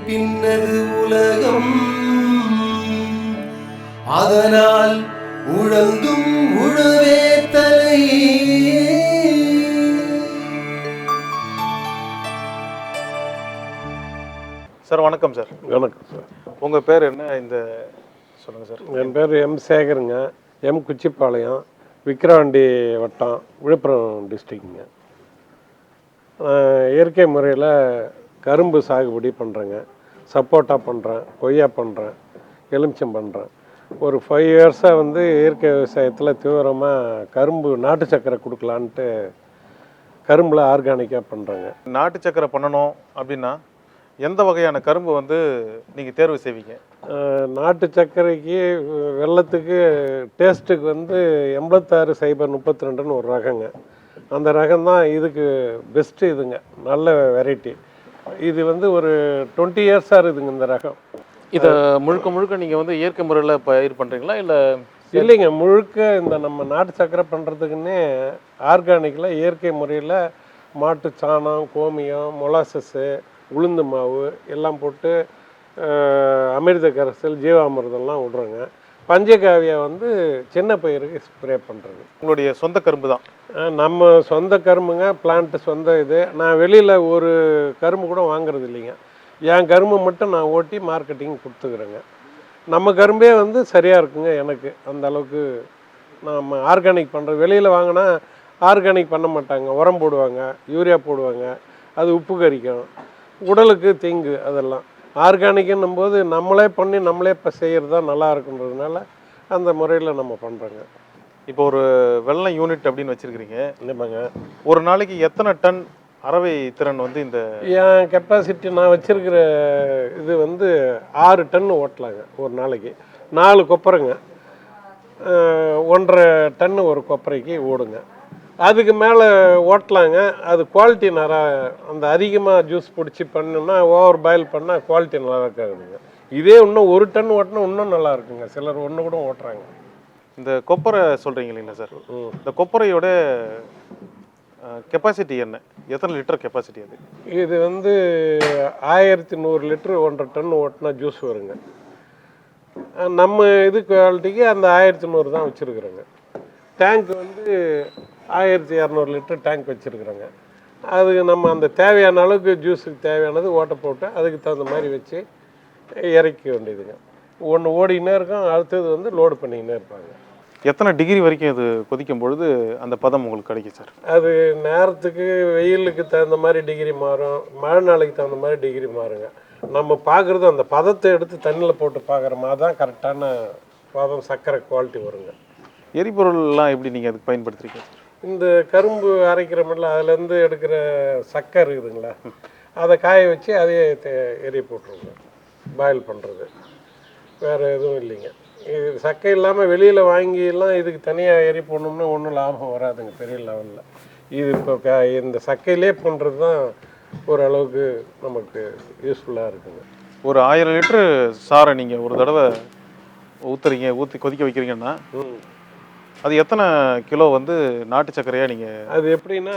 பின்னது உலகம், அதனால் உழந்தும் உழவே தலை. சார் வணக்கம் சார். வணக்கம் சார். உங்கள் பேர் என்ன இந்த சொல்லுங்கள் சார். என் பேர் எம் சேகருங்க. எம் குச்சிப்பாளையம், விக்கிரவாண்டி வட்டம், விழுப்புரம் டிஸ்ட்ரிக்டுங்க. இயற்கை முறையில் கரும்பு சாகுபடி பண்ணுறேங்க. சப்போட்டா பண்ணுறேன், கொய்யா பண்ணுறேன், எலுமிச்சம் பண்ணுறேன். ஒரு 5 இயர்ஸாக வந்து இயற்கை விவசாயத்தில் தீவிரமாக கரும்பு நாட்டு சக்கரை கொடுக்கலான்ட்டு கரும்பில் ஆர்கானிக்காக பண்ணுறேங்க. நாட்டு சக்கரை பண்ணணும் அப்படின்னா எந்த வகையான கரும்பு வந்து நீங்கள் தேர்வு செய்வீங்க? நாட்டு சர்க்கரைக்கு வெள்ளத்துக்கு டேஸ்ட்டுக்கு வந்து 86-032ன்னு ஒரு ரகங்க. அந்த ரகம் தான் இதுக்கு பெஸ்ட்டு. இதுங்க நல்ல வெரைட்டி. இது வந்து ஒரு 20 இயர்ஸாக இருக்குதுங்க இந்த ரகம். இதை முழுக்க முழுக்க நீங்கள் வந்து இயற்கை முறையில் பயிர் பண்ணுறீங்களா இல்லை? இல்லைங்க, முழுக்க இந்த நம்ம நாட்டு சர்க்கரை பண்ணுறதுக்குன்னே ஆர்கானிக்கில் இயற்கை முறையில் மாட்டு சாணம், கோமியம், மொலாசஸ்ஸு, உளுந்து மாவு எல்லாம் போட்டு அமிர்த கரைசல், ஜீவாமிர்தம்லாம் விட்றோங்க. பஞ்சகாவியா வந்து சின்ன பயிருக்கு ஸ்ப்ரே பண்ணுறது. உங்களுடைய சொந்த கரும்பு தான்? நம்ம சொந்த கரும்புங்க, பிளான்ட்டு சொந்த இது. நான் வெளியில் ஒரு கரும்பு கூட வாங்குறது இல்லைங்க. என் கரும்பு மட்டும் நான் ஓட்டி மார்க்கெட்டிங் கொடுத்துக்கிறேங்க. நம்ம கரும்பே வந்து சரியாக இருக்குங்க எனக்கு. அந்த அளவுக்கு நம்ம ஆர்கானிக் பண்ணுறது. வெளியில் வாங்கினா ஆர்கானிக் பண்ண மாட்டாங்க, உரம் போடுவாங்க, யூரியா போடுவாங்க, அது உப்பு கரிக்கும், உடலுக்கு தீங்கு. அதெல்லாம் ஆர்கானிக்குன்னும் போது நம்மளே பண்ணி நம்மளே இப்போ செய்கிறது தான் நல்லா இருக்குன்றதுனால அந்த முறையில் நம்ம பண்ணுறோங்க. இப்போ ஒரு வெள்ளம் யூனிட் அப்படின்னு வச்சுருக்கிறீங்க. இல்லைமாங்க, ஒரு நாளைக்கு எத்தனை டன் அரவை திறன் வந்து இந்த? என் கெப்பாசிட்டி நான் வச்சுருக்கிற இது வந்து 6 டன் ஓட்டலாங்க ஒரு நாளைக்கு. 4 கொப்பரைங்க, 1.5 டன்னு ஒரு கொப்பரைக்கு ஓடுங்க. அதுக்கு மேலே ஓட்டலாங்க. அது குவாலிட்டி அந்த அதிகமாக ஜூஸ் பிடிச்சி பண்ணோம்னா, ஓவர் பாயில் பண்ணால் குவாலிட்டி நல்லா இருக்காதுங்க. இதே இன்னும் 1 டன் ஓட்டினா இன்னும் நல்லா இருக்குங்க. சிலர் 1 கூட ஓட்டுறாங்க. இந்த கொப்பரை சொல்கிறீங்க இல்லைங்களா சார்? இந்த கொப்பரையோட கெப்பாசிட்டி என்ன? எத்தனை லிட்டர் கெப்பாசிட்டி அது? இது வந்து 1100 லிட்டரு 1.5 டன் ஓட்டினா ஜூஸ் வருங்க. நம்ம இது குவாலிட்டிக்கு அந்த 1100 தான் வச்சுருக்குறோங்க. டேங்க் வந்து 1200 லிட்டர் டேங்க் வச்சுருக்குறோங்க. அது நம்ம அந்த தேவையான அளவுக்கு ஜூஸுக்கு தேவையானது ஓட்ட போட்டு அதுக்கு தகுந்த மாதிரி வச்சு இறக்க வேண்டியதுங்க. ஒன்று ஓடிக்கினே இருக்கும், அடுத்தது வந்து லோடு பண்ணிக்கினே இருப்பாங்க. எத்தனை டிகிரி வரைக்கும் இது கொதிக்கும் பொழுது அந்த பதம் உங்களுக்கு கிடைக்கும் சார்? அது நேரத்துக்கு வெயிலுக்கு தகுந்த மாதிரி டிகிரி மாறும், மழை நாளைக்கு தகுந்த மாதிரி டிகிரி மாறுங்க. நம்ம பார்க்குறது அந்த பதத்தை எடுத்து தண்ணியில் போட்டு பார்க்குற மாதிரி தான் கரெக்டான பதம், சர்க்கரை குவாலிட்டி வருங்க. எரிபொருள்லாம் எப்படி நீங்கள் அதுக்கு பயன்படுத்துறீங்க? இந்த கரும்பு அரைக்கிறோம்ல, அதுலேருந்து எடுக்கிற சக்கரை இருக்குதுங்களா, அதை காய வச்சு அதையே எரிய போட்டுருங்க. பாயில் பண்ணுறது வேறு எதுவும் இல்லைங்க. இது சக்கை இல்லாமல் வெளியில் வாங்கிலாம் இதுக்கு தனியாக எரி போடணும்னா ஒன்றும் லாபம் வராதுங்க பெரிய லெவலில். இது இப்போ இந்த சக்கையிலே பண்ணுறது தான் ஓரளவுக்கு நமக்கு யூஸ்ஃபுல்லாக இருக்குங்க. ஒரு 1000 லிட்டரு சாரை நீங்கள் ஒரு தடவை ஊற்றி கொதிக்க வைக்கிறீங்கன்னா அது எத்தனை கிலோ வந்து நாட்டு சர்க்கரையாக நீங்கள்? அது எப்படின்னா,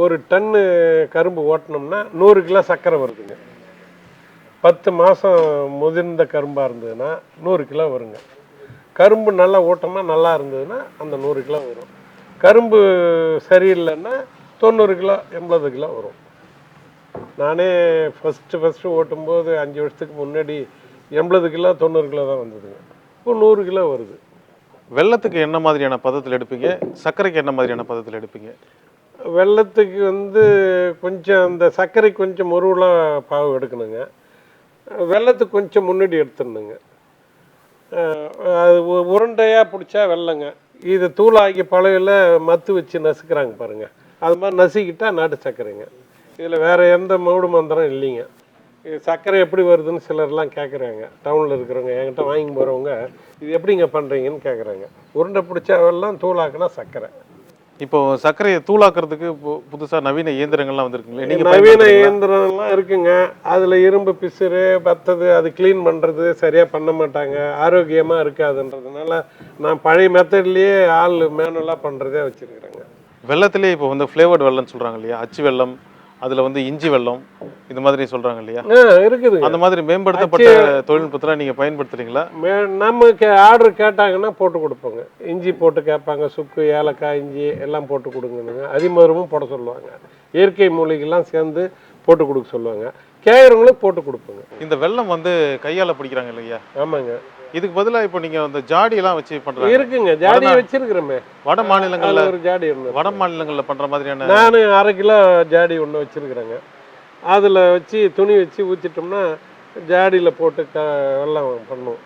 1 டன்னு கரும்பு ஓட்டினோம்னா 100 கிலோ சர்க்கரை வருதுங்க. 10 மாதம் முதிர்ந்த கரும்பாக இருந்ததுன்னா 100 கிலோ வருங்க. கரும்பு நல்லா ஓட்டமாக நல்லா இருந்ததுன்னா அந்த 100 கிலோ வரும். கரும்பு சரியில்லைன்னா 90 கிலோ 80 கிலோ வரும். நானே ஃபஸ்ட்டு ஓட்டும்போது 5 வருஷத்துக்கு முன்னாடி 80 கிலோ 90 கிலோ தான் வந்ததுங்க. இப்போ 100 கிலோ வருது. வெள்ளத்துக்கு என்ன மாதிரியான பதத்தில் எடுப்பீங்க? சர்க்கரைக்கு என்ன மாதிரியான பதத்தில் எடுப்பீங்க? வெள்ளத்துக்கு வந்து கொஞ்சம் அந்த சர்க்கரை கொஞ்சம் முருவலாக பாவு எடுக்கணுங்க. வெள்ளத்துக்கு கொஞ்சம் முன்னாடி எடுத்துடணுங்க. அது உருண்டையாக பிடிச்சா வெள்ளங்க. இது தூளாகி பழையில் மத்து வச்சு நசுக்கிறாங்க பாருங்கள், அது மாதிரி நசுக்கிட்டால் நாட்டு சர்க்கரைங்க. இதில் வேறு எந்த மூடு மந்திரம் இல்லைங்க. இது சர்க்கரை எப்படி வருதுன்னு சிலர்லாம் கேட்குறாங்க. டவுனில் இருக்கிறவங்க என்கிட்ட வாங்கி போகிறவங்க இது எப்படிங்க பண்ணுறீங்கன்னு கேட்குறாங்க. உருண்டை பிடிச்சா வெள்ளம், தூளாக்குனா சர்க்கரை. இப்போ சர்க்கரையை தூளாக்குறதுக்கு புதுசாக நவீன இயந்திரங்கள்லாம் வந்துருக்குங்களே? நவீன இயந்திரம்லாம் இருக்குங்க. அதில் இரும்பு பிசுறு பத்தது, அது க்ளீன் பண்ணுறது சரியாக பண்ண மாட்டாங்க, ஆரோக்கியமாக இருக்காதுன்றதுனால நான் பழைய மெத்தட்லேயே மேனுவலாக பண்ணுறதே வச்சுருக்கிறேங்க. வெள்ளத்திலே இப்போ வந்து ஃப்ளேவர்டு வெள்ளம்னு சொல்கிறாங்க இல்லையா? அச்சு வெள்ளம், அதில் வந்து இஞ்சி வெல்லம் இது மாதிரி சொல்கிறாங்க இல்லையா, இருக்குதுங்க. அந்த மாதிரி மேம்படுத்தப்பட்ட தொழில்நுட்பத்தில் நீங்கள் பயன்படுத்துறீங்களா? நமக்கு ஆர்டர் கேட்டாங்கன்னா போட்டு கொடுப்போங்க. இஞ்சி போட்டு கேட்பாங்க, சுக்கு, ஏலக்காய், இஞ்சி எல்லாம் போட்டு கொடுங்கணுங்க. அதிமதுரமும் போட சொல்லுவாங்க. இயற்கை மூலிகைலாம் சேர்ந்து போட்டு கொடுக்க சொல்லுவாங்க. கேட்குறவங்களுக்கு போட்டு கொடுப்போங்க. இந்த வெல்லம் வந்து கையால் பிடிக்கிறாங்க இல்லையா? ஆமாங்க. இதுக்கு பதிலாக இப்போ நீங்கள் அந்த ஜாடியெல்லாம் வச்சு பண்ணுறாங்க. இருக்குங்க, ஜாடி வச்சிருக்கிறோமே. வட மாநிலங்களில் ஒரு ஜாடி ஒன்று, வட மாநிலங்களில் பண்ணுற மாதிரியான நான் 1/2 கிலோ ஜாடி ஒன்று வச்சிருக்கிறேங்க. அதில் வச்சு துணி வச்சு ஊற்றிட்டோம்னா ஜாடியில் போட்டு வெல்லம் பண்ணுவோம்.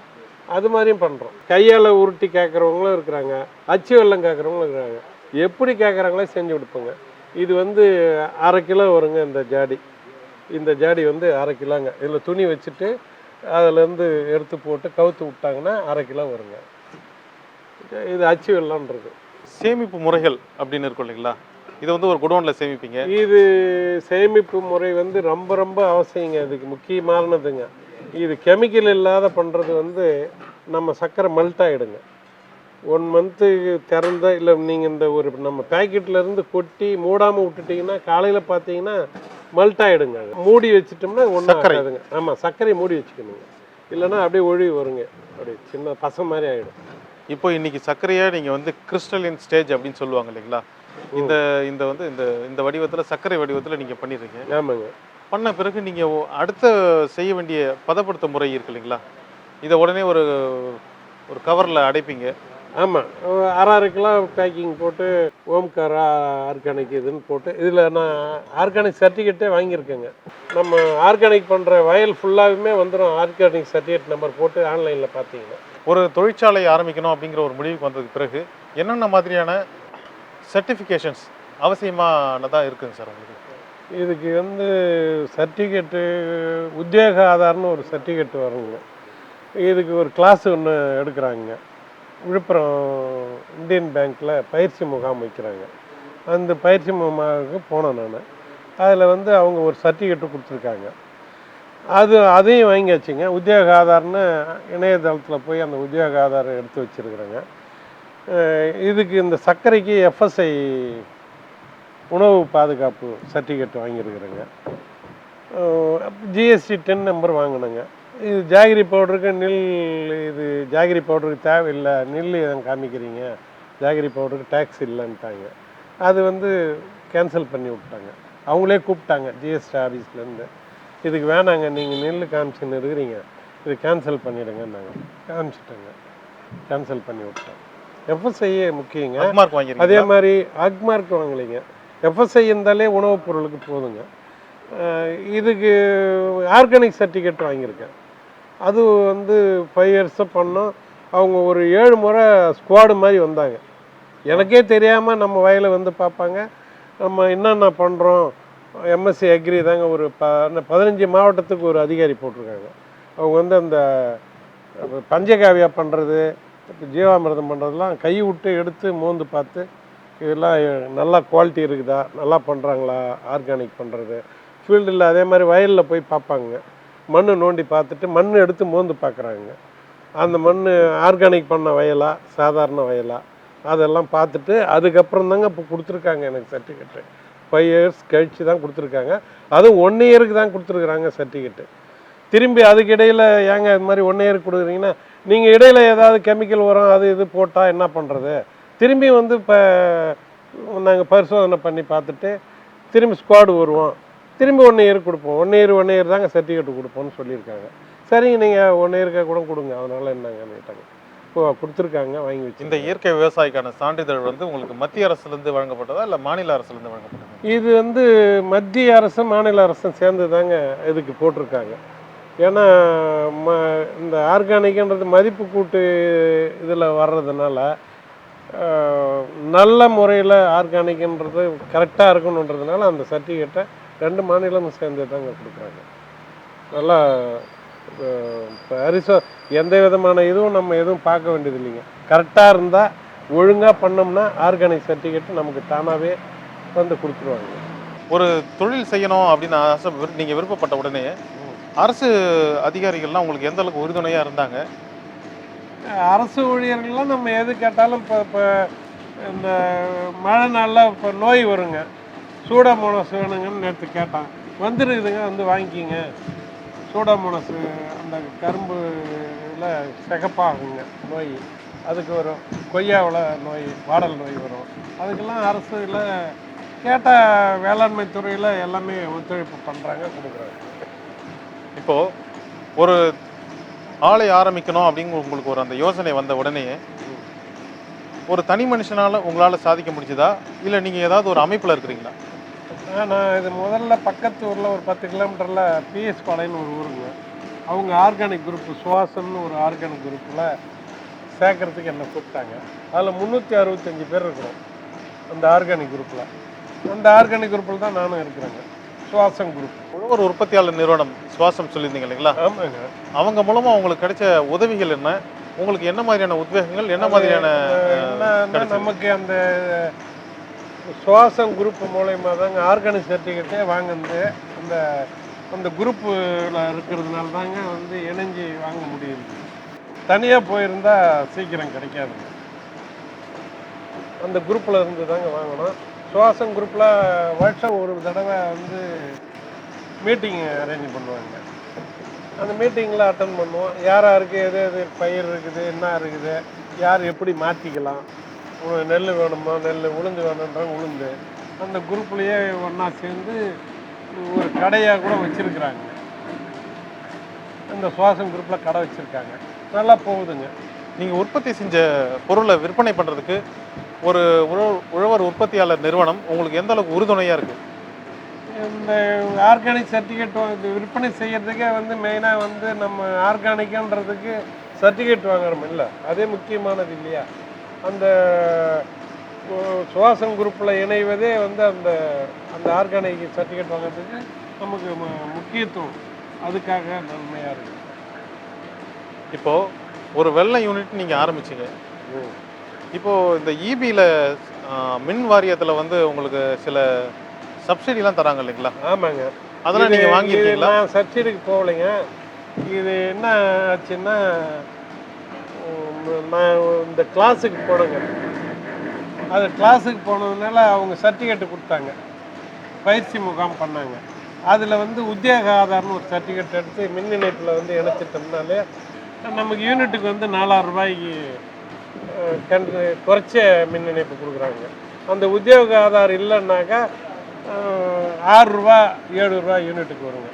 அது மாதிரியும் பண்ணுறோம். கையால் உருட்டி கேட்குறவங்களும் இருக்கிறாங்க, அச்சு வெல்லம் கேட்குறவங்களும் இருக்கிறாங்க. எப்படி கேட்குறாங்களோ செஞ்சு கொடுப்போங்க. இது வந்து 1/2 கிலோ வருங்க இந்த ஜாடி. இந்த ஜாடி வந்து 1/2 கிலோங்க. இதில் துணி வச்சுட்டு அதிலேருந்து எடுத்து போட்டு கவுத்து விட்டாங்கன்னா 1/2 கிலோ வருங்க. இது அச்சு வெல்லம்ன்றது. சேமிப்பு முறைகள் அப்படின்னு இருக்கும் இல்லைங்களா, இதை வந்து ஒரு குடோனில் சேமிப்பீங்க. இது சேமிப்பு முறை வந்து ரொம்ப ரொம்ப அவசியங்க. இதுக்கு முக்கியமானதுங்க. இது கெமிக்கல் இல்லாத பண்ணுறது வந்து நம்ம சர்க்கரை மெல்ட் ஆகிடுங்க. 1 மந்த்து திறந்த இல்லை நீங்கள் இந்த ஒரு நம்ம பேக்கெட்லேருந்து கொட்டி மூடாமல் விட்டுட்டிங்கன்னா காலையில் பார்த்தீங்கன்னா மெல்ட் ஆகிடுங்க. மூடி வச்சுட்டோம்னா ஒன்றும் ஆகாதுங்க. ஆமாம், சர்க்கரையை மூடி வச்சுக்கணுங்க. இல்லைன்னா அப்படியே ஒழுகி வருங்க, அப்படியே சின்ன பசை மாதிரி ஆகிடும். இப்போ இன்னைக்கு சர்க்கரையை நீங்கள் வந்து கிறிஸ்டலின் ஸ்டேஜ் அப்படின்னு சொல்லுவாங்க இல்லைங்களா, இந்த இந்த வந்து இந்த இந்த வடிவத்தில் சர்க்கரை வடிவத்தில் நீங்கள் பண்ணிடுறீங்க. ஆமாங்க. பண்ண பிறகு நீங்கள் அடுத்த செய்ய வேண்டிய பதப்படுத்த முறை இருக்கு இல்லைங்களா, இதை உடனே ஒரு ஒரு கவரில் அடைப்பீங்க. ஆமாம், 1/2 கிலோ பேக்கிங் போட்டு ஓம்கார் ஆர்கானிக் இதுன்னு போட்டு, இதில் நான் ஆர்கானிக் சர்டிஃபிகேட்டே வாங்கியிருக்கேங்க. நம்ம ஆர்கானிக் பண்ணுற வயல் ஃபுல்லாகவுமே வந்துடும் ஆர்கானிக் சர்டிஃபிகேட் நம்பர் போட்டு ஆன்லைனில் பார்த்தீங்கன்னா. ஒரு தொழிற்சாலை ஆரம்பிக்கணும் அப்படிங்கிற ஒரு முடிவுக்கு வந்ததுக்கு பிறகு என்னென்ன மாதிரியான சர்டிஃபிகேஷன்ஸ் அவசியமானதாக இருக்குங்க சார் உங்களுக்கு? இதுக்கு வந்து சர்டிஃபிகேட்டு உத்தியோக ஆதார்னு ஒரு சர்டிஃபிகேட் வருங்க. இதுக்கு ஒரு கிளாஸ் ஒன்று எடுக்கிறாங்க. விழுப்புரம் இந்தியன் பேங்க்கில் பயிற்சி முகாம் வைக்கிறாங்க. அந்த பயிற்சி முகாமுக்கு போனேன் நான். அதில் வந்து அவங்க ஒரு சர்டிஃபிகேட்டு கொடுத்துருக்காங்க. அதையும் வாங்கியாச்சுங்க. உத்தியோக ஆதார்னு இணையதளத்தில் போய் அந்த உத்தியோக ஆதாரம் எடுத்து வச்சுருக்குறேங்க. இதுக்கு இந்த சர்க்கரைக்கு எஃப்எஸ்ஐ உணவு பாதுகாப்பு சர்டிஃபிகேட் வாங்கியிருக்கிறேங்க. ஜிஎஸ்டி 10 நம்பர் வாங்கினேங்க. இது ஜாகிரி பவுடருக்கு இது ஜாகிரி பவுடருக்கு தேவையில்லை, எதுவும் காமிக்கிறீங்க, ஜாகிரி பவுடருக்கு டேக்ஸ் இல்லைன்ட்டாங்க. அது வந்து கேன்சல் பண்ணி விட்டாங்க. அவங்களே கூப்பிட்டாங்க ஜிஎஸ்டி ஆஃபீஸ்லேருந்து, இதுக்கு வேணாங்க, நீங்கள் காமிச்சுன்னு இருக்கிறீங்க, இது கேன்சல் பண்ணிவிடுங்கன்னாங்க. காமிச்சிட்டாங்க, கேன்சல் பண்ணி விட்டேன். எஃப்எஸ்ஐயே முக்கியங்க. அதே மாதிரி அக்மார்க் வாங்கலைங்க. எஃப்எஸ்ஐ இருந்தாலே உணவுப் பொருளுக்கு போதுங்க. இதுக்கு ஆர்கானிக் சர்டிஃபிகேட் வாங்கியிருக்கேன். அது வந்து 5 இயர்ஸாக பண்ணோம். அவங்க ஒரு 7 முறை ஸ்குவாடு மாதிரி வந்தாங்க. எனக்கே தெரியாமல் நம்ம வயலை வந்து பார்ப்பாங்க. நம்ம என்னென்ன பண்ணுறோம், எம்எஸ்சி அக்ரி தாங்க. ஒரு 15 மாவட்டத்துக்கு ஒரு அதிகாரி போட்டிருக்காங்க. அவங்க வந்து அந்த பஞ்சகாவியா பண்ணுறது, ஜீவாமிர்தம் பண்ணுறதுலாம் கை விட்டு எடுத்து மோந்து பார்த்து இதெல்லாம் நல்லா குவாலிட்டி இருக்குதா, நல்லா பண்ணுறாங்களா ஆர்கானிக் பண்ணுறது. ஃபீல்டில் அதே மாதிரி வயலில் போய் பார்ப்பாங்க. மண் நோண்டி பார்த்துட்டு மண் எடுத்து மோந்து பார்க்குறாங்க. அந்த மண் ஆர்கானிக் பண்ண வயலா சாதாரண வயலா அதெல்லாம் பார்த்துட்டு அதுக்கப்புறம் தாங்க இப்போ கொடுத்துருக்காங்க எனக்கு சர்டிஃபிகேட்டு. 5 இயர்ஸ் கழித்து தான் கொடுத்துருக்காங்க. அதுவும் 1 இயருக்கு தான் கொடுத்துருக்குறாங்க சர்டிஃபிகேட்டு. திரும்பி அதுக்கு இடையில் ஏங்க இது மாதிரி 1 இயருக்கு கொடுக்குறீங்கன்னா, நீங்கள் இடையில் ஏதாவது கெமிக்கல் உரம் அது இது போட்டால் என்ன பண்ணுறது? திரும்பி வந்து இப்போ நாங்கள் பரிசோதனை பண்ணி பார்த்துட்டு திரும்பி ஸ்குவாடு வருவோம், திரும்பி 1 இயர் கொடுப்போம். 1 இயர் தாங்க சர்டிஃபிகேட் கொடுப்போம்னு சொல்லியிருக்காங்க. சரிங்க, நீங்கள் 1 இயருக்காக கூட கொடுங்க, அதனால என்னங்கன்னு கேட்டாங்க. இப்போ கொடுத்துருக்காங்க, வாங்கி வச்சு. இந்த இயற்கை விவசாயிக்கான சான்றிதழ் வந்து உங்களுக்கு மத்திய அரசுலேருந்து வழங்கப்பட்டதா இல்லை மாநில அரசுலேருந்து வழங்கப்பட்டதா? இது வந்து மத்திய அரசும் மாநில அரசும் சேர்ந்து தாங்க இதுக்கு போட்டிருக்காங்க. ஏன்னா இந்த ஆர்கானிக்ன்றது மதிப்பு கூட்டு இதில் வர்றதுனால நல்ல முறையில் ஆர்கானிக்ன்றது கரெக்டாக இருக்கணுன்றதுனால அந்த சர்டிஃபிகேட்டை 2 மாநிலமும் சேர்ந்து தாங்க கொடுக்குறாங்க. நல்லா எந்த விதமான இதுவும் நம்ம எதுவும் பார்க்க வேண்டியது இல்லைங்க. கரெக்டாக இருந்தால் ஒழுங்காக பண்ணோம்னா ஆர்கானிக் சர்டிஃபிகேட் நமக்கு தானாகவே வந்து கொடுத்துருவாங்க. ஒரு தொழில் செய்யணும் அப்படின்னு ஆசை நீங்கள் விருப்பப்பட்ட உடனே அரசு அதிகாரிகள்லாம் உங்களுக்கு எந்த அளவுக்கு உறுதுணையாக இருந்தாங்க? அரசு ஊழியர்கள்லாம் நம்ம எது கேட்டாலும் இப்போ இந்த மழை நாளில் இப்போ நோய் வருங்க. சூடாமோனஸ் வேணுங்கன்னு நேற்று கேட்டான். வந்துருக்குதுங்க, வந்து வாங்கிக்கிங்க. சூடாமோனஸ் அந்த கரும்புல சிகப்பாகுங்க நோய், அதுக்கு வரும். கொய்யாவில் நோய், வாடல் நோய் வரும். அதுக்கெல்லாம் அரசுல கேட்டால் வேளாண்மை துறையில் எல்லாமே ஒத்துழைப்பு பண்ணுறாங்க, கொடுக்குறாங்க. இப்போது ஒரு ஆலை ஆரம்பிக்கணும் அப்படிங்கிற உங்களுக்கு ஒரு அந்த யோசனை வந்த உடனே ஒரு தனி மனுஷனால் உங்களால் சாதிக்க முடிஞ்சுதா, இல்லை நீங்கள் ஏதாவது ஒரு அமைப்பில் இருக்கிறீங்களா? நான் இது முதல்ல பக்கத்து ஊரில் ஒரு 10 கிலோமீட்டரில் பிஎஸ் பாளையம்னு ஒரு ஊருங்க. அவங்க ஆர்கானிக் குரூப் சுவாசம்னு ஒரு ஆர்கானிக் குரூப்பில் சேர்க்கறதுக்கு என்னை கூப்பிட்டாங்க. அதில் 365 பேர் இருக்கிறோம் அந்த ஆர்கானிக் குரூப்பில். அந்த ஆர்கானிக் குரூப்பில் தான் நானும் இருக்கிறேங்க, சுவாசம் குரூப். உழவர் உற்பத்தியாளர் நிறுவனம் சுவாசம் சொல்லியிருந்தீங்க இல்லைங்களா? ஆமாங்க. அவங்க மூலமாக உங்களுக்கு கிடைச்ச உதவிகள் என்ன, உங்களுக்கு என்ன மாதிரியான உத்வேகங்கள், என்ன மாதிரியான என்னன்னா, நமக்கு அந்த சுவாசம் குரூப் மூலயமா தாங்க ஆர்கானிக் சர்டிஃபிகேட்டே வாங்கினது. அந்த அந்த குரூப்பில் இருக்கிறதுனால தாங்க வந்து இணைஞ்சி வாங்க முடியுது. தனியாக போயிருந்தா சீக்கிரம் கிடைக்காதுங்க. அந்த குரூப்பில் இருந்து தாங்க வாங்கணும். சுவாசம் குரூப்பில் வருஷம் ஒரு தடவை வந்து மீட்டிங் அரேஞ்ச் பண்ணுவாங்க. அந்த மீட்டிங்கில் அட்டன் பண்ணுவோம். யார் யாருக்கு எது எது பயிர் இருக்குது, என்ன இருக்குது, யார் எப்படி மாற்றிக்கலாம், நெல் வேணுமா நெல், உளுந்து வேணுன்றவங்க உளுந்து. அந்த குரூப்லேயே ஒன்றா சேர்ந்து ஒரு கடையாக கூட வச்சுருக்குறாங்க. அந்த சுவாசம் குரூப்பில் கடை வச்சுருக்காங்க, நல்லா போகுதுங்க. நீங்கள் உற்பத்தி செஞ்ச பொருளை விற்பனை பண்ணுறதுக்கு ஒரு உழவர் உற்பத்தியாளர் நிறுவனம் உங்களுக்கு எந்த அளவுக்கு உறுதுணையாக இருக்குது? இந்த ஆர்கானிக் சர்டிஃபிகேட் விற்பனை செய்கிறதுக்கே வந்து மெயினாக வந்து நம்ம ஆர்கானிக்குன்றதுக்கு சர்டிஃபிகேட் வாங்குறோம் இல்லை, அதே முக்கியமானது இல்லையா? அந்த சுவாசம் குரூப்பில் இணைவதே வந்து அந்த அந்த ஆர்கானிக் சர்டிஃபிகேட் வாங்குறதுக்கு நமக்கு முக்கியத்துவம், அதுக்காக நன்மையாக இருக்குது. இப்போது ஒரு வெள்ளை யூனிட் நீங்கள் ஆரம்பிச்சிங்க. இப்போது இந்த இபியில் மின் வாரியத்தில் வந்து உங்களுக்கு சில சப்சிடிலாம் தராங்க இல்லைங்களா? ஆமாங்க. அதெல்லாம் நீங்கள் வாங்கியிருக்கீங்களா? நான் சப்சிடிக்கு போகலைங்க. இது என்ன ஆச்சுன்னா, நான் இந்த கிளாஸுக்கு போனேங்க. அது கிளாஸுக்கு போனதுனால அவங்க சர்டிஃபிகேட்டு கொடுத்தாங்க, பயிற்சி முகாம் பண்ணாங்க. அதில் வந்து உத்தியோக ஆதார்னு ஒரு சர்டிஃபிகேட் எடுத்து மின் இணைப்பில் வந்து இணைச்சிட்டோம்னாலே நமக்கு யூனிட்டுக்கு வந்து 4000 ரூபாய்க்கு குறைச்ச மின் இணைப்பு கொடுக்குறாங்க. அந்த உத்தியோக ஆதார் இல்லைன்னாக்கா 6 ரூபா 7 ரூபா யூனிட்டுக்கு வருங்க.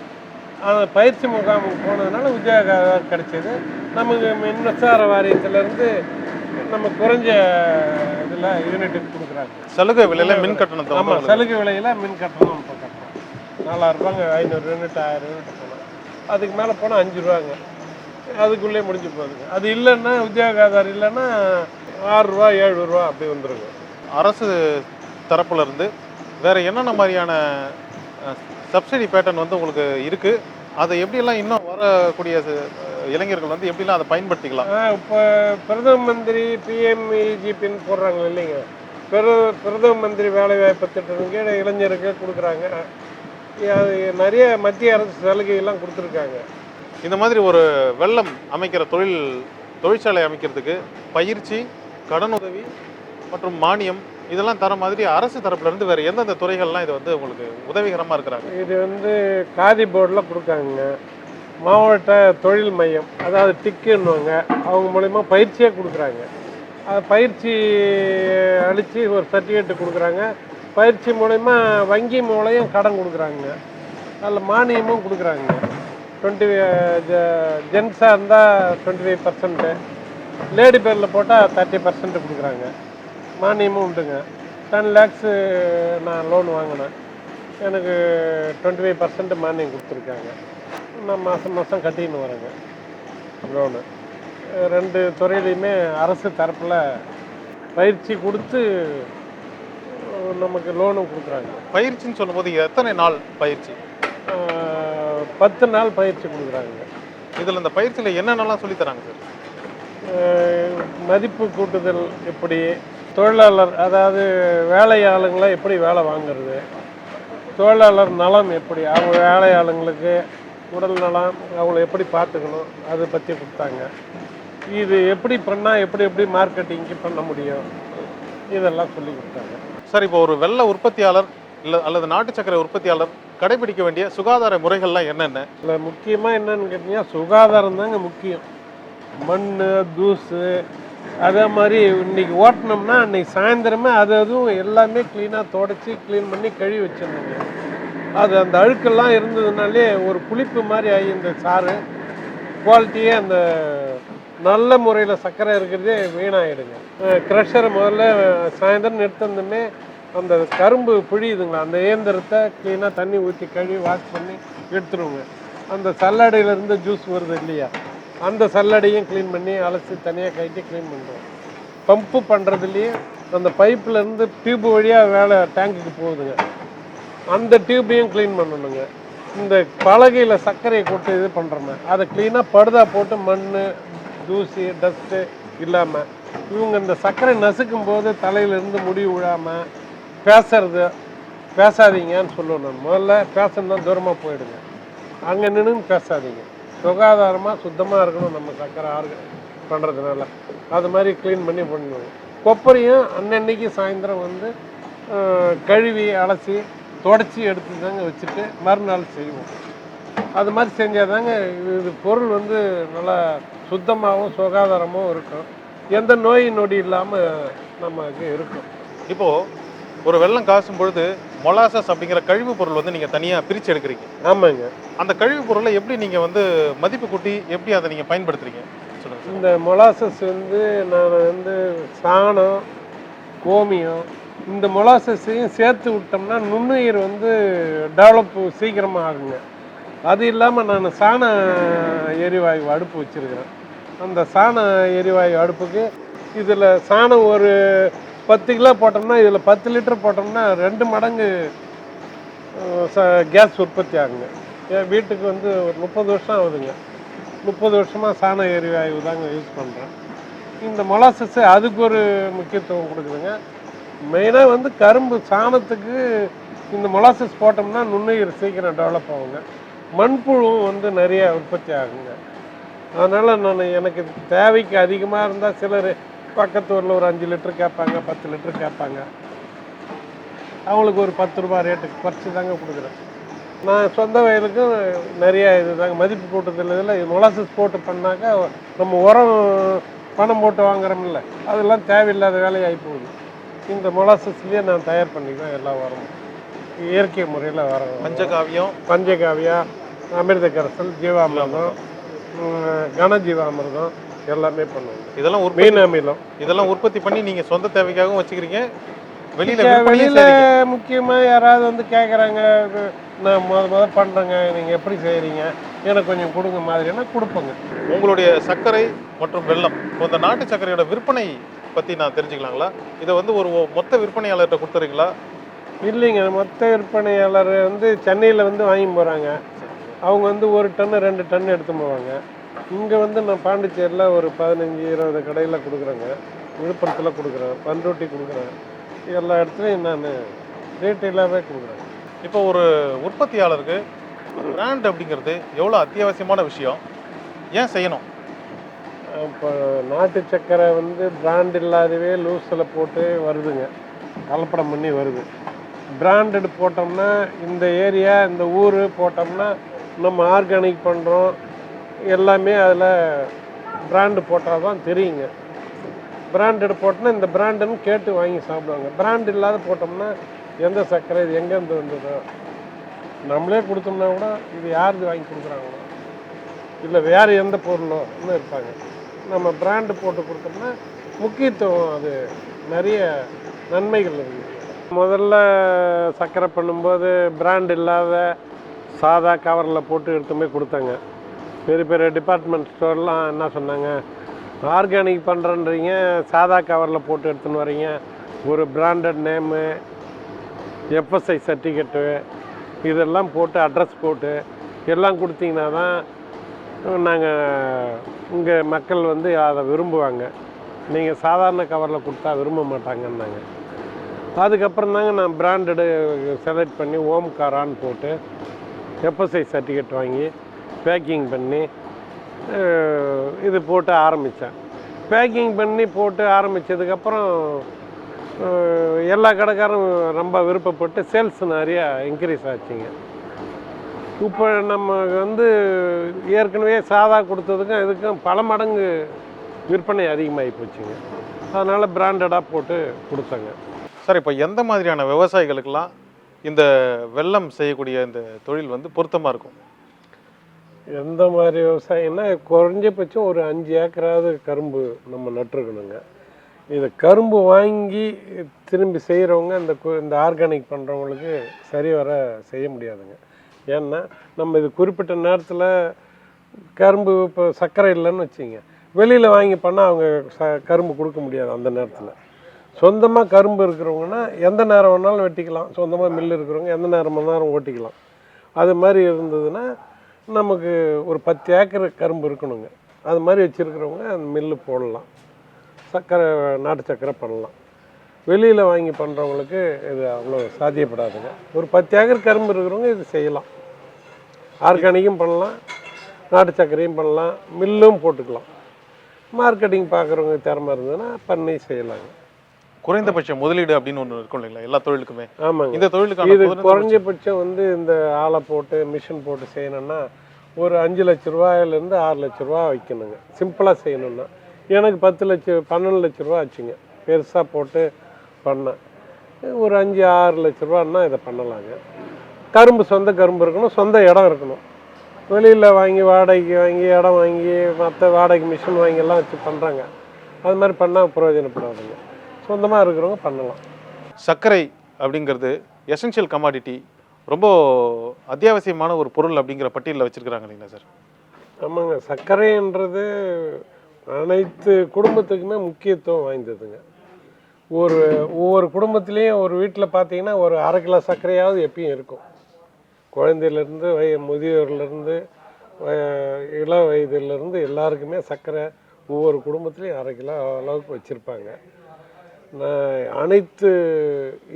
அந்த பயிற்சி முகாமுக்கு போனதுனால உத்தியோக ஆதார் கிடைச்சது. நமக்கு மின்சார வாரியத்திலேருந்து நம்ம குறைஞ்ச இதில் யூனிட்டுக்கு கொடுக்குறாங்க. சலுகை விலையில் மின் கட்டணத்தை? ஆமாம், சலுகை விலையில் மின் கட்டணம் இப்போ கட்டணும். 4000 ரூபாங்க. 500 யூனிட் 1000 யூனிட் போனால், அதுக்கு மேலே போனால் 5 ரூபாங்க. அதுக்குள்ளே முடிஞ்சு போகுதுங்க. அது இல்லைன்னா, உத்தியோக ஆதார் இல்லைன்னா 6 ரூபா 7 ரூபா அப்படி வந்துடுங்க. அரசு தரப்புல இருந்து வேறு என்னென்ன மாதிரியான சப்சிடி பேட்டர்ன் வந்து உங்களுக்கு இருக்குது? அதை எப்படியெல்லாம் இன்னும் வரக்கூடிய இளைஞர்கள் வந்து எப்படிலாம் அதை பயன்படுத்திக்கலாம்? இப்போ பிரதம மந்திரி பிஎம்இஜிபின்னு போடுறாங்க இல்லைங்க, பிரதம மந்திரி வேலைவாய்ப்பு திட்டத்தின் கீழே இளைஞருக்கு கொடுக்குறாங்க. அது நிறைய மத்திய அரசு சலுகைகள்லாம் கொடுத்துருக்காங்க. இந்த மாதிரி ஒரு வெள்ளம் அமைக்கிற தொழிற்சாலை அமைக்கிறதுக்கு பயிற்சி, கடனுதவி மற்றும் மானியம் இதெல்லாம் தர மாதிரி அரசு தரப்புலேருந்து வேறு எந்தெந்த துறைகள்லாம் இது வந்து உங்களுக்கு உதவிகரமாக இருக்கிறாங்க? இது வந்து காதி போர்டில் கொடுக்காங்க. மாவட்ட தொழில் மையம், அதாவது டிக்குன்னுவாங்க, அவங்க மூலயமா பயிற்சியாக கொடுக்குறாங்க. அது பயிற்சி அளித்து ஒரு சர்டிஃபிகேட்டு கொடுக்குறாங்க. பயிற்சி மூலயமா வங்கி மூலையும் கடன் கொடுக்குறாங்க. அதில் மானியமும் கொடுக்குறாங்க. 20 ஜென்ஸாக இருந்தால் 25%, லேடி பேரில் போட்டால் 30% கொடுக்குறாங்க. மானியமும் உண்டுங்க. 10 lakhs நான் லோன் வாங்கினேன், எனக்கு 25% மானியம் கொடுத்துருக்காங்க. நான் மாதம் மாதம் கட்டின்னு வரேங்க லோனு. 2 துறையிலையுமே அரசு தரப்பில் பயிற்சி கொடுத்து நமக்கு லோனும் கொடுக்குறாங்க. பயிற்சின்னு சொல்லும்போது எத்தனை நாள் பயிற்சி? 10 நாள் பயிற்சி கொடுக்குறாங்க. இதில் இந்த பயிற்சியில் என்னென்னலாம் சொல்லித்தராங்க சார்? மதிப்பு கூட்டுதல் எப்படி, தொழிலாளர் அதாவது வேலையாளுங்களை எப்படி வேலை வாங்கிறது, தொழிலாளர் நலம் எப்படி, அவங்க வேலையாளுங்களுக்கு உடல் நலம் அவங்கள எப்படி பார்த்துக்கணும், அதை பற்றி கொடுத்தாங்க. இது எப்படி பண்ணால் எப்படி மார்க்கெட்டிங்க்கு பண்ண முடியும், இதெல்லாம் சொல்லி கொடுத்தாங்க. சார், இப்போ ஒரு வெள்ள உற்பத்தியாளர் அல்லது நாட்டு சர்க்கரை உற்பத்தியாளர் கடைபிடிக்க வேண்டிய சுகாதார முறைகள்லாம் என்னென்ன? இதில் முக்கியமாக என்னன்னு கேட்டிங்கன்னா சுகாதாரம் தாங்க முக்கியம். மண், தூசு, அதே மாதிரி இன்றைக்கி ஓட்டினோம்னா அன்றைக்கி சாயந்தரமே அதுவும் எல்லாமே க்ளீனாக தொடச்சி க்ளீன் பண்ணி கழுவி வச்சிருந்தோங்க. அது அந்த அழுக்கெல்லாம் இருந்ததுனாலே ஒரு புளிப்பு மாதிரி ஆகி இந்த சாறு குவாலிட்டியே அந்த நல்ல முறையில் சர்க்கரை இருக்கிறதே வீணாகிடுங்க. க்ரஷரை முதல்ல சாயந்தரம் நிறுத்தந்துமே அந்த கரும்பு பிழியுதுங்களா, அந்த இயந்திரத்தை க்ளீனாக தண்ணி ஊற்றி கழுவி வாஷ் பண்ணி எடுத்துருவோங்க. அந்த சல்லடையிலேருந்து ஜூஸ் வருது இல்லையா, அந்த சல்லடையும் க்ளீன் பண்ணி அலசி தனியாக கட்டி க்ளீன் பண்ணுறோம். பம்பு பண்ணுறதுலேயே அந்த பைப்புலேருந்து டியூப் வழியாக வேலை டேங்குக்கு போகுதுங்க, அந்த டியூப்பையும் க்ளீன் பண்ணணுங்க. இந்த பலகையில் சர்க்கரையை கொட்டு இது பண்ணுறோமே அதை க்ளீனாக படுதா போட்டு மண், தூசி, டஸ்ட்டு இல்லாமல் இவங்க இந்த சர்க்கரை நசுக்கும் போது தலையிலேருந்து முடி விழாமல் பேசாதீங்கன்னு சொல்லுவேன் நான். முதல்ல பேசணுன்னா தூரமாக போயிடுங்க, அங்கே நின்று பேசாதீங்க. சுகாதாரமாக சுத்தமாக இருக்கணும் நம்ம சர்க்கரை பண்ணுறதுனால. அது மாதிரி க்ளீன் பண்ணி பண்ணுவோம். கொப்பரையும் அன்னன்னைக்கு சாயந்தரம் வந்து கழுவி அலசி தொடச்சி எடுத்து தாங்க வச்சுட்டு மறுநாள் செய்வோம். அது மாதிரி செஞ்சால் தாங்க இது பொருள் வந்து நல்லா சுத்தமாகவும் சுகாதாரமாகவும் இருக்கும், எந்த நோய் நொடி இல்லாமல் நமக்கு இருக்கும். இப்போது ஒரு வெல்லம் காசும் பொழுது மொலாசஸ் அப்படிங்கிற கழிவு பொருள் வந்து நீங்கள் தனியாக பிரித்து எடுக்கிறீங்க. ஆமாங்க. அந்த கழிவு பொருளை எப்படி நீங்கள் வந்து மதிப்பு கூட்டி எப்படி அதை நீங்கள் பயன்படுத்துகிறீங்க சொல்லுங்கள். இந்த மொலாசஸ் வந்து நான் வந்து சாணம், கோமியம், இந்த மொலாசஸையும் சேர்த்து விட்டோம்னா நுண்ணுயிர் வந்து டெவலப் சீக்கிரமாக ஆகுங்க. அது இல்லாமல் நான் சாண எரிவாயு அடுப்பு வச்சுருக்கிறேன். அந்த சாண எரிவாயு அடுப்புக்கு இதில் சாணம் ஒரு 10 கிலோ போட்டோம்னா இதில் 10 லிட்டர் போட்டோம்னா 2 மடங்கு கேஸ் உற்பத்தி ஆகுங்க. என் வீட்டுக்கு வந்து ஒரு 30 வருஷம் ஆகுதுங்க. 30 வருஷமாக சாண எரிவாயு தாங்க யூஸ் பண்ணுறேன். இந்த மொலாசஸ் அதுக்கு ஒரு முக்கியத்துவம் கொடுக்குதுங்க. மெயினாக வந்து கரும்பு சாணத்துக்கு இந்த மொலாசஸ் போட்டோம்னா நுண்ணுயிர் சீக்கிரம் டெவலப் ஆகுங்க. மண்புழுவும் வந்து நிறைய உற்பத்தி ஆகுங்க. அதனால் நான் எனக்கு தேவைக்கு அதிகமாக இருந்தால் சிலர் பக்கத்து ஊரில் ஒரு 5 லிட்டர் கேட்பாங்க, 10 லிட்டர் கேட்பாங்க. அவங்களுக்கு ஒரு 10 ரூபா ரேட்டுக்கு குறைச்சி தாங்க கொடுக்குறேன். நான் சொந்த வயலுக்கும் நிறைய இது தாங்க மதிப்பு கூட்டத்தில் இதில் மொலாசஸ் போட்டு பண்ணாக்கா நம்ம உரம் பணம் போட்டு வாங்குறோம்ல, அதெல்லாம் தேவையில்லாத வேலையாகி போகுது. இந்த மொலாசஸ்லேயே நான் தயார் பண்ணி தான் எல்லா உரமும் இயற்கை முறையில் வரோம். பஞ்சகாவியம், அமிர்த கரைசல், ஜீவாமிர்தம், கனஜீவாமிர்தம் எல்லாமே பண்ணுவோம். இதெல்லாம் மீன் அமிலம் இதெல்லாம் உற்பத்தி பண்ணி நீங்கள் சொந்த தேவைக்காகவும் வச்சுக்கிறீங்க. வெளியில் முக்கியமாக யாராவது வந்து கேட்குறாங்க, நான் முதல் பண்ணுறேங்க, நீங்கள் எப்படி செய்கிறீங்க, எனக்கு கொஞ்சம் கொடுங்க மாதிரினா கொடுப்போங்க. உங்களுடைய சர்க்கரை மற்றும் வெல்லம் இந்த நாட்டு சர்க்கரையோட விற்பனை பற்றி நான் தெரிஞ்சுக்கலாங்களா? இதை வந்து ஒரு மொத்த விற்பனையாளர்கிட்ட கொடுத்துறீங்களா? இல்லைங்க, மொத்த விற்பனையாளர் வந்து சென்னையில் வந்து வாங்கி போகிறாங்க. அவங்க வந்து 1 டன் 2 டன் எடுத்து போவாங்க. இங்கே வந்து நான் பாண்டிச்சேரியில் ஒரு 15-20 கடையில் கொடுக்குறேங்க. விழுப்புரத்தில் கொடுக்குறேன், பண்ருட்டி கொடுக்குறேன், எல்லா இடத்துலையும் நான் ரீட்டெயிலாகவே கொடுக்குறேன். இப்போ ஒரு உற்பத்தியாளருக்கு பிராண்ட் அப்படிங்கிறது எவ்வளோ அத்தியாவசியமான விஷயம், ஏன் செய்யணும்? இப்போ நாட்டு சர்க்கரை வந்து பிராண்ட் இல்லாதவே லூஸில் போட்டு வருதுங்க, கலப்படம் பண்ணி வருது. பிராண்டட் போட்டோம்னா இந்த ஏரியா இந்த ஊர் போட்டோம்னா நம்ம ஆர்கானிக் பண்ணுறோம் எல்லாமே அதில் பிராண்டு போட்டால் தான் தெரியுங்க. பிராண்டட் போட்டோன்னா இந்த பிராண்டுன்னு கேட்டு வாங்கி சாப்பிடுவாங்க. பிராண்ட் இல்லாத போட்டோம்னா எந்த சர்க்கரை இது எங்கேருந்து வந்ததோ, நம்மளே கொடுத்தோம்னா கூட இது யாருக்கு வாங்கி கொடுக்குறாங்களோ இல்லை வேறு எந்த பொருளோ இன்னும் இருப்பாங்க. நம்ம பிராண்டு போட்டு கொடுத்தோம்னா முக்கியத்துவம், அது நிறைய நன்மைகள் இருக்குது. முதல்ல சர்க்கரை பண்ணும்போது பிராண்ட் இல்லாத சாதா கவரில் போட்டு எடுத்துமே கொடுத்தாங்க. பெரிய பெரிய டிபார்ட்மெண்ட் ஸ்டோர்லாம் என்ன சொன்னாங்க, ஆர்கானிக் பண்ணுறன்றீங்க, சாதா கவரில் போட்டு எடுத்துன்னு வரீங்க, ஒரு பிராண்டட் நேமு, எஃப்எஸ்ஐ சர்டிஃபிகேட்டு இதெல்லாம் போட்டு அட்ரஸ் போட்டு எல்லாம் கொடுத்தீங்கன்னா தான் நாங்கள் இங்கே மக்கள் வந்து அதை விரும்புவாங்க. நீங்கள் சாதாரண கவரில் கொடுத்தா விரும்ப மாட்டாங்கன்னாங்க. அதுக்கப்புறம் தாங்க நான் பிராண்டடு செலக்ட் பண்ணி ஓம்காரான்னு போட்டு எஃப்எஸ்ஐ சர்டிஃபிகேட் வாங்கி பேக்கிங் பண்ணி இது போட்டு ஆரம்பித்தேன். பேக்கிங் பண்ணி போட்டு ஆரம்பித்ததுக்கப்புறம் எல்லா கடைக்காரும் ரொம்ப விருப்பப்பட்டு சேல்ஸ் நிறையா இன்க்ரீஸ் ஆச்சுங்க. இப்போ நம்ம வந்து ஏற்கனவே சாதா கொடுத்ததுக்கும் இதுக்கும் பல மடங்கு விற்பனை அதிகமாகி போச்சுங்க. அதனால் பிராண்டடாக போட்டு கொடுத்தாங்க. சார், இப்போ எந்த மாதிரியான விவசாயிகளுக்கெல்லாம் இந்த வெல்லம் செய்யக்கூடிய இந்த தொழில் வந்து பொருத்தமாக இருக்கும்? எந்த மாதிரி விவசாயம்னா குறைஞ்சபட்சம் ஒரு 5 ஏக்கராவது கரும்பு நம்ம நட்டுருக்கணுங்க. இதை கரும்பு வாங்கி திரும்பி செய்கிறவங்க இந்த ஆர்கானிக் பண்ணுறவங்களுக்கு சரி வர செய்ய முடியாதுங்க. ஏன்னா நம்ம இது குறிப்பிட்ட நேரத்தில் கரும்பு இப்போ சர்க்கரை இல்லைன்னு வச்சுங்க, வெளியில் வாங்கி பண்ணால் அவங்க கரும்பு கொடுக்க முடியாது. அந்த நேரத்தில் சொந்தமாக கரும்பு இருக்கிறவங்கன்னா எந்த நேரம் வேணாலும் வெட்டிக்கலாம். சொந்தமாக மில்லு இருக்கிறவங்க எந்த நேரம் ஓட்டிக்கலாம். அது மாதிரி இருந்ததுன்னா நமக்கு ஒரு 10 ஏக்கர் கரும்பு இருக்கணுங்க. அது மாதிரி வச்சுருக்கிறவங்க அந்த மில்லு போடலாம், சர்க்கரை நாட்டு சர்க்கரை பண்ணலாம். வெளியில் வாங்கி பண்ணுறவங்களுக்கு இது அவ்வளோ சாத்தியப்படாதுங்க. ஒரு 10 ஏக்கர் கரும்பு இருக்கிறவங்க இது செய்யலாம். ஆர்கானிக்கும் பண்ணலாம், நாட்டு சர்க்கரையும் பண்ணலாம், மில்லும் போட்டுக்கலாம். மார்க்கெட்டிங் பார்க்குறவங்க திறமை இருந்ததுன்னா பண்ணி செய்யலாங்க. குறைந்தபட்ச முதலீடு அப்படின்னு ஒன்று இருக்கும் இல்லைங்களா எல்லா தொழிலுக்குமே? ஆமாங்க. இந்த தொழிலுக்கு இது குறைஞ்சபட்சம் வந்து இந்த ஆளை போட்டு மிஷின் போட்டு செய்யணும்னா ஒரு 5 லட்ச ரூபாயிலேருந்து 6 லட்ச ரூபா வைக்கணுங்க. சிம்பிளாக செய்யணுன்னா எனக்கு 12 லட்ச ரூபா ஆச்சுங்க. பெருசாக போட்டு பண்ணேன். ஒரு 5-6 லட்ச ரூபான்னா இதை பண்ணலாங்க. கரும்பு சொந்த கரும்பு இருக்கணும், சொந்த இடம் இருக்கணும். வெளியில் வாங்கி வாடகைக்கு வாங்கி இடம் வாங்கி மற்ற வாடகை மிஷின் வாங்கியெல்லாம் வச்சு பண்ணுறாங்க. அது மாதிரி பண்ணால் பிரயோஜனப்படாதுங்க. சொந்தமாக இருக்கிறவங்க பண்ணலாம். சர்க்கரை அப்படிங்கிறது எசென்ஷியல் கமாடிட்டி, ரொம்ப அத்தியாவசியமான ஒரு பொருள் அப்படிங்கிற பட்டியலில் வச்சுருக்கிறாங்க இல்லைங்களா சார்? ஆமாங்க. சர்க்கரைன்றது அனைத்து குடும்பத்துக்குமே முக்கியத்துவம் வாய்ந்ததுங்க. ஒவ்வொரு குடும்பத்துலேயும் ஒரு வீட்டில் பார்த்தீங்கன்னா ஒரு 1/2 கிலோ சர்க்கரையாவது எப்பயும் இருக்கும். குழந்தையிலேருந்து முதியோர்லேருந்து இள வயதுலேருந்து எல்லாருக்குமே சர்க்கரை ஒவ்வொரு குடும்பத்துலேயும் 1/2 கிலோ அளவுக்கு வச்சுருப்பாங்க. அனைத்து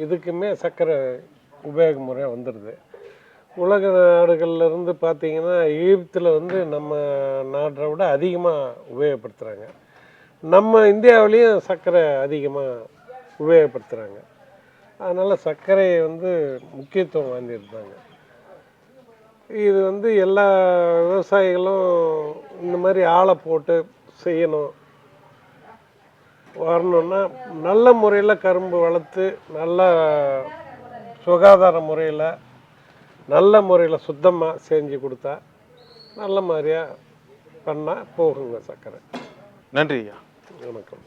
இதுக்குமே சர்க்கரை உபயோக முறையாக வந்துடுது. உலக நாடுகள்லேருந்து பார்த்திங்கன்னா ஈஜிப்தில் வந்து நம்ம நாட்டை விட அதிகமாக உபயோகப்படுத்துகிறாங்க. நம்ம இந்தியாவிலையும் சர்க்கரை அதிகமாக உபயோகப்படுத்துகிறாங்க. அதனால் சர்க்கரையை வந்து முக்கியத்துவம் வாய்ந்திருந்தாங்க. இது வந்து எல்லா விவசாயிகளும் இந்த மாதிரி ஆளை போட்டு செய்யணும். வரணுன்னா நல்ல முறையில் கரும்பு வளர்த்து நல்ல சுகாதார முறையில் நல்ல முறையில் சுத்தமாக செஞ்சு கொடுத்தா நல்ல மாதிரியாக பண்ணால் போகுங்க சர்க்கரை. நன்றி ஐயா. வணக்கம்.